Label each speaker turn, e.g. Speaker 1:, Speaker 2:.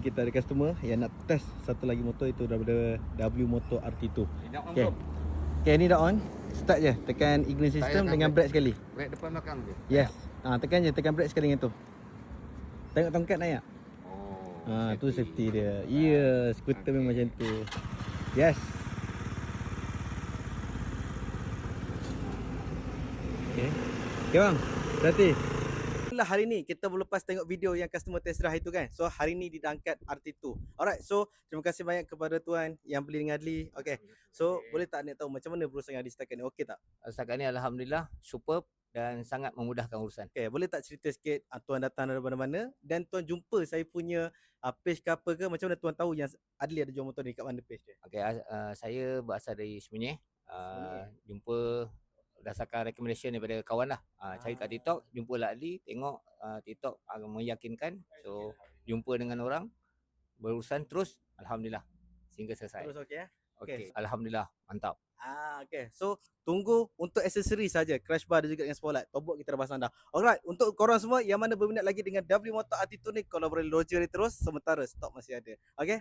Speaker 1: Kita ada customer yang nak test satu lagi motor, itu daripada W Motor RT2. Okay. Okay, ni dah on. Start je. Tekan ignition system dengan brake sekali.
Speaker 2: Brake depan belakang je.
Speaker 1: Yes. Tekan je, tekan brake sekali dengan tu. Tengok tongkat naik tak?
Speaker 2: Oh.
Speaker 1: Tu safety dia. Ya, skuter memang macam tu. Yes. Okay. Okay bang, berhati. Hari ni kita berlepas tengok video yang customer test drive itu kan. So hari ni dia dah angkat RT2. Alright, so terima kasih banyak kepada tuan yang beli dengan Adli. Okay, so boleh tak nak tahu macam mana berurusan dengan Adli setakat ni? Okey tak?
Speaker 3: Setakat ni alhamdulillah superb dan sangat memudahkan urusan.
Speaker 1: Okay, boleh tak cerita sikit tuan datang dari mana-mana dan tuan jumpa saya punya page ke apa ke? Macam mana tuan tahu yang Adli ada jual motor ni, kat mana page dia?
Speaker 3: Okay, saya berasal dari Semenyih. Jumpa berdasarkan recommendation daripada kawan lah. Cari kat TikTok, jumpa lah Ali, tengok TikTok meyakinkan. So jumpa dengan orang, berurusan terus, alhamdulillah sehingga selesai.
Speaker 1: Terus okey ya?
Speaker 3: Okay. Alhamdulillah, mantap.
Speaker 1: Okay. So tunggu untuk aksesori saja, crash bar dan juga dengan spotlight. Tobok kita dah pasang dah. Alright, untuk korang semua yang mana berminat lagi dengan W Motor RT2 ni, kalau boleh lodge terus, sementara stok masih ada. Okay?